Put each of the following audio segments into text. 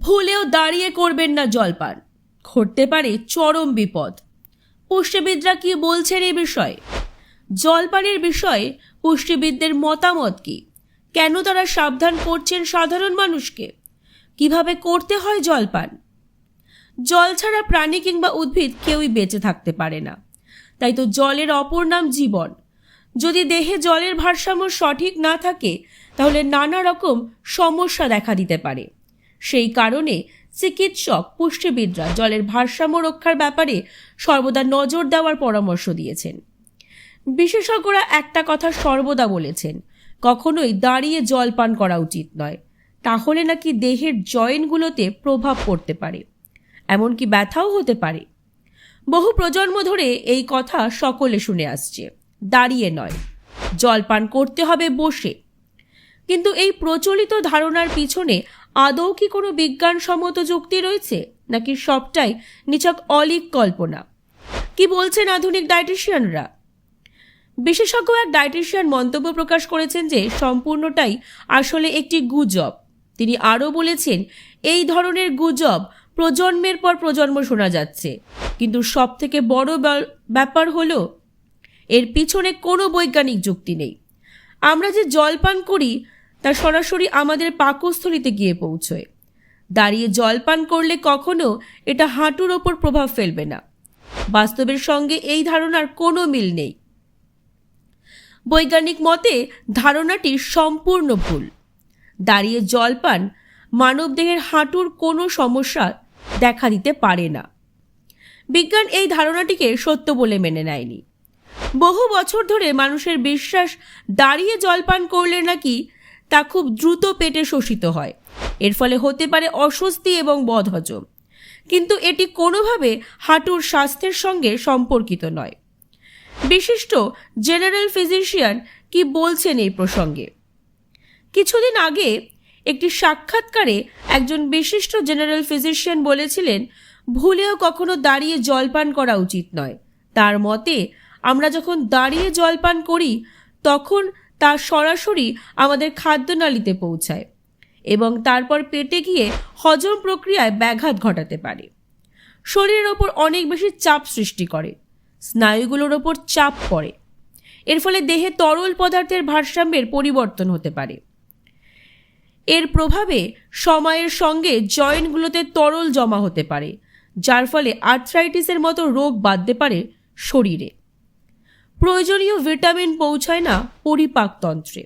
ভুলেও দাঁড়িয়ে করবেন না জলপান, ঘটতে পারে চরম বিপদ। পুষ্টিবিদরা কি বলছেন এই বিষয়ে? জলপানের বিষয়ে পুষ্টিবিদদের মতামত কি? কেন তারা সাবধান করছেন সাধারণ মানুষকে? কিভাবে করতে হয় জলপান? জল ছাড়া প্রাণী কিংবা উদ্ভিদ কেউই বেঁচে থাকতে পারে না, তাই তো জলের অপর নাম জীবন। যদি দেহে জলের ভারসাম্য সঠিক না থাকে তাহলে নানা রকম সমস্যা দেখা দিতে পারে। সেই কারণে চিকিৎসক পুষ্টিবিদরা জলের ভারসাম্য রক্ষার ব্যাপারে সর্বদা নজর দেওয়ার পরামর্শ দিয়েছেন। বিশেষজ্ঞরা একটা কথা সর্বদা বলেছেন, কখনোই দাঁড়িয়ে জল পান করা উচিত নয়, তাহলে নাকি দেহের জয়েন্টগুলোতে প্রভাব পড়তে পারে, এমনকি ব্যথাও হতে পারে। বহু প্রজন্ম ধরে এই কথা সকলে শুনে আসছে, দাঁড়িয়ে নয়, জল পান করতে হবে বসে। কিন্তু এই প্রচলিত ধারণার পিছনে আদৌ কি কোনো বিজ্ঞানসম্মত যুক্তি রয়েছে, নাকি সবটাই নিছক অলীক কল্পনা? কি বলছেন আধুনিক ডায়েটিশিয়ানরা? বিশেষজ্ঞ এক ডায়েটিশিয়ান মন্তব্য প্রকাশ করেছেন যে সম্পূর্ণটাই আসলে একটি গুজব। তিনি আরও বলেছেন, এই ধরনের গুজব প্রজন্মের পর প্রজন্ম শোনা যাচ্ছে, কিন্তু সব থেকে বড় ব্যাপার হলো এর পিছনে কোনো বৈজ্ঞানিক যুক্তি নেই। আমরা যে জল পান করি তা সরাসরি আমাদের পাকস্থলিতে গিয়ে পৌঁছয়। দাঁড়িয়ে জল পান করলে কখনো এটা হাঁটুর ওপর প্রভাব ফেলবে না। বাস্তবের সঙ্গে এই ধারণার কোনো মিল নেই। বৈজ্ঞানিক মতে ধারণাটি সম্পূর্ণ ভুল। দাঁড়িয়ে জল পান মানবদেহের হাঁটুর কোনো সমস্যা দেখা দিতে পারে না। বিজ্ঞান এই ধারণাটিকে সত্য বলে মেনে নেয়নি। বহু বছর ধরে মানুষের বিশ্বাস, দাঁড়িয়ে জল পান করলে নাকি তা খুব দ্রুত পেটে শোষিত হয়, এর ফলে হতে পারে অস্বস্তি এবং বদহজম। কিন্তু এটি কোনোভাবে হাঁটুর স্বাস্থ্যের সঙ্গে সম্পর্কিত নয়। বিশিষ্ট জেনারেল ফিজিশিয়ান কি বলছেন এই প্রসঙ্গে? কিছুদিন আগে একটি সাক্ষাৎকারে একজন বিশিষ্ট জেনারেল ফিজিশিয়ান বলেছিলেন, ভুলেও কখনো দাঁড়িয়ে জল পান করা উচিত নয়। তার মতে আমরা যখন দাঁড়িয়ে জল পান করি তখন তা সরাসরি আমাদের খাদ্যনালীতে পৌঁছায় এবং তারপর পেটে গিয়ে হজম প্রক্রিয়ায় ব্যাঘাত ঘটাতে পারে। শরীরের ওপর অনেক বেশি চাপ সৃষ্টি করে, স্নায়ুগুলোর ওপর চাপ পড়ে। এর ফলে দেহে তরল পদার্থের ভারসাম্যের পরিবর্তন হতে পারে। এর প্রভাবে সময়ের সঙ্গে জয়েন্টগুলোতে তরল জমা হতে পারে, যার ফলে আর্থ্রাইটিসের মতো রোগ বাঁধতে পারে শরীরে। প্রয়োজনীয় ভিটামিন পৌঁছায় না পরিপাকতন্ত্রে।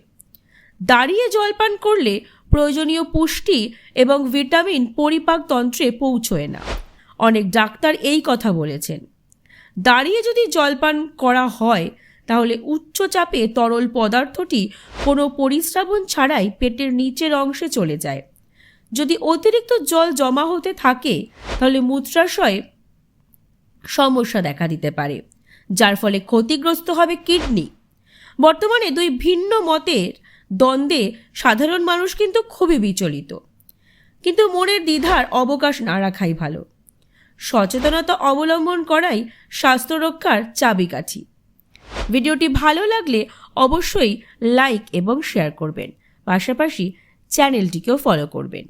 দাঁড়িয়ে জল পান করলে প্রয়োজনীয় পুষ্টি এবং ভিটামিন পরিপাকতন্ত্রে পৌঁছয় না। অনেক ডাক্তার এই কথা বলেছেন। দাঁড়িয়ে যদি জল পান করা হয় তাহলে উচ্চ চাপে তরল পদার্থটি কোনো পরিস্রাবণ ছাড়াই পেটের নিচের অংশে চলে যায়। যদি অতিরিক্ত জল জমা হতে থাকে তাহলে মূত্রাশয়ে সমস্যা দেখা দিতে পারে, যার ফলে ক্ষতিগ্রস্ত হবে কিডনি। বর্তমানে দুই ভিন্ন মতের দ্বন্দ্বে সাধারণ মানুষ কিন্তু খুবই বিচলিত। কিন্তু মনের দ্বিধার অবকাশ না রাখাই ভালো। সচেতনতা অবলম্বন করাই স্বাস্থ্য রক্ষার চাবিকাঠি। ভিডিওটি ভালো লাগলে অবশ্যই লাইক এবং শেয়ার করবেন, পাশাপাশি চ্যানেলটিকেও ফলো করবেন।